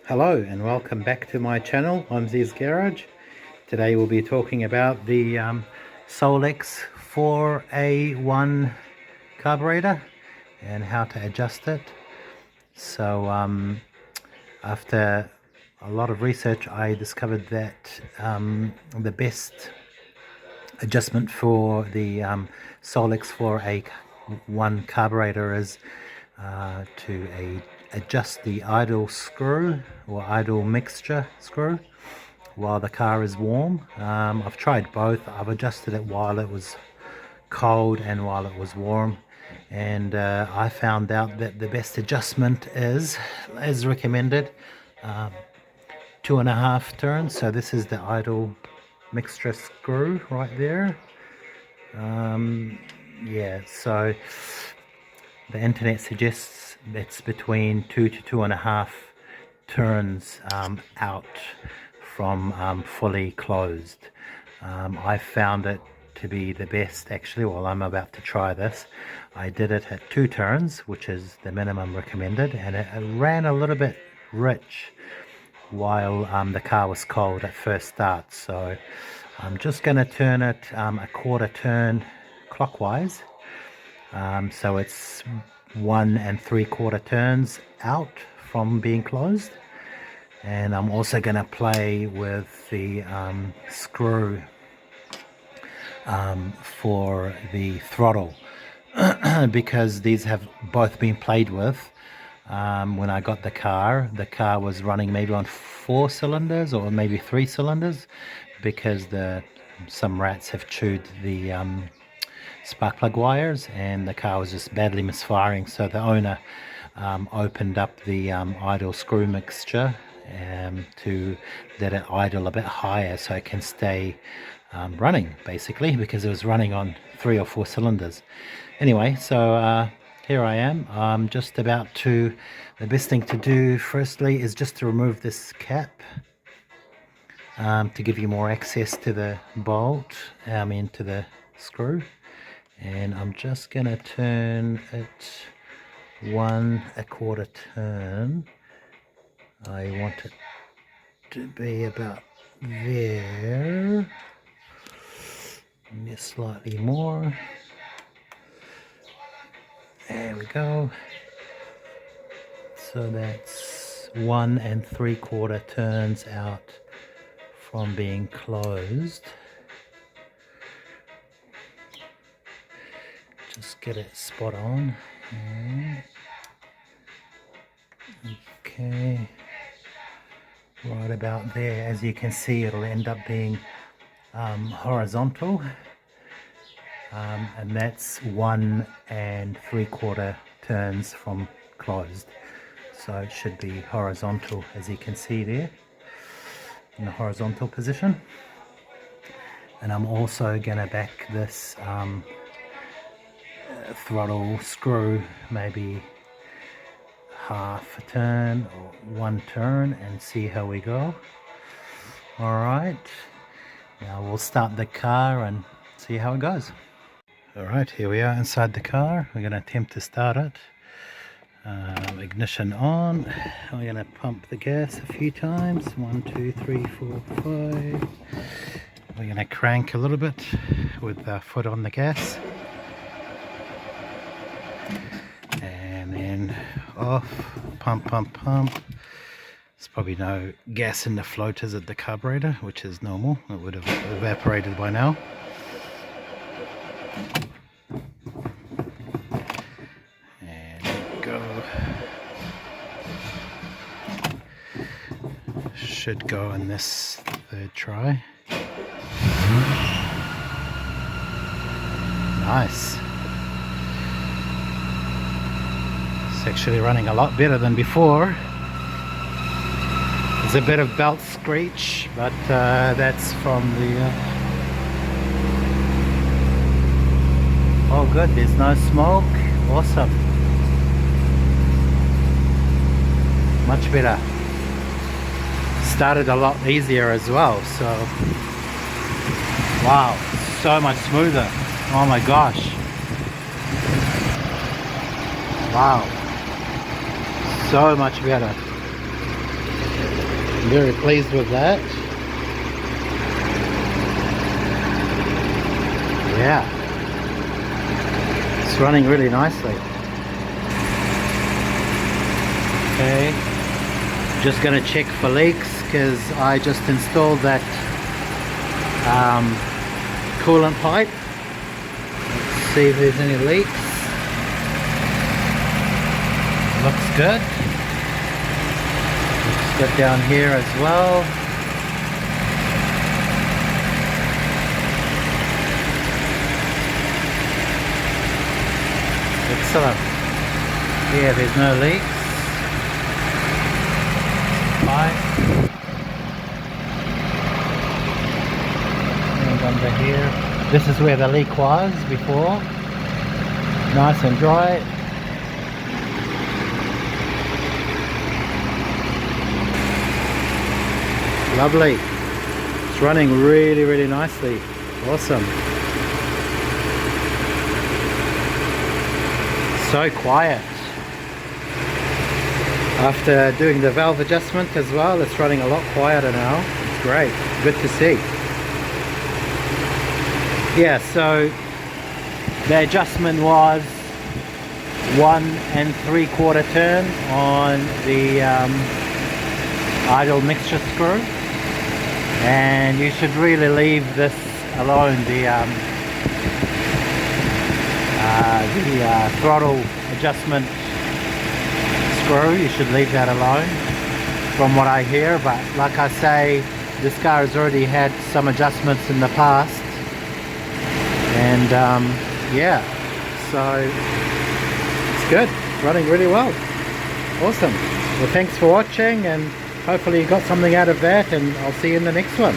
Hello and welcome back to my channel, Mumsy's Garage. Today we'll be talking about the Solex 4A1 carburetor and how to adjust it. So after a lot of research, I discovered that the best adjustment for the Solex 4A1 carburetor is to adjust the idle screw or idle mixture screw while the car is warm. I've tried both. I've adjusted it while it was cold and while it was warm, and I found out that the best adjustment is, as recommended, 2.5 turns. So this is the idle mixture screw right there. Yeah, so the internet suggests that's between 2 to 2.5 turns out from fully closed. I found it to be the best actually. Well, I'm about to try this. I did it at 2 turns, which is the minimum recommended, and it ran a little bit rich while the car was cold at first start. So I'm just going to turn it a quarter turn clockwise. So it's 1 3/4 turns out from being closed, and I'm also going to play with the screw for the throttle because these have both been played with. When I got the car was running maybe on 4 cylinders or maybe 3 cylinders because some rats have chewed the spark plug wires, and the car was just badly misfiring. So the owner opened up the idle screw mixture to let it idle a bit higher so it can stay running, basically, because it was running on 3 or 4 cylinders. Anyway, so here I am. I'm just about to, the best thing to do firstly is just to remove this cap to give you more access to the bolt, into the screw. And I'm just going to turn it 1 1/4 turn. I want it to be about there, just slightly more. There we go. So that's 1 3/4 turns out from being closed. Just get it spot on. Okay, right about there. As you can see, it'll end up being horizontal, and that's 1 3/4 turns from closed. So it should be horizontal, as you can see there, in the horizontal position. And I'm also going to back this throttle screw maybe half a turn or 1 turn and see how we go. Alright, now we'll start the car and see how it goes. Alright, here we are inside the car. We're going to attempt to start it. Ignition on. We're going to pump the gas a few times. 1 2 3 4 5. We're going to crank a little bit with the foot on the gas. And then off, pump, pump, pump. There's probably no gas in the floaters at the carburetor, which is normal. It would have evaporated by now. And go. Should go in this 3rd try. Nice. Actually running a lot better than before. There's a bit of belt screech, but that's from the oh good, there's no smoke. Awesome, much better. Started a lot easier as well, so wow, so much smoother. Oh my gosh, wow, so much better. I'm very pleased with that. Yeah, it's running really nicely. Okay, just gonna check for leaks because I just installed that coolant pipe. Let's see if there's any leaks. Looks good. Let's get down here as well. Excellent. Yeah, there's no leaks. Fine. And under here, this is where the leak was before. Nice and dry. Lovely. It's running really, really nicely. Awesome. So quiet. After doing the valve adjustment as well, it's running a lot quieter now. It's great. Good to see. Yeah, so the adjustment was 1 3/4 turn on the idle mixture screw, and you should really leave this alone, the throttle adjustment screw. You should leave that alone from what I hear, but like I say, this car has already had some adjustments in the past, and yeah, so it's good. It's running really well. Awesome. Well, thanks for watching, and hopefully you got something out of that, and I'll see you in the next one.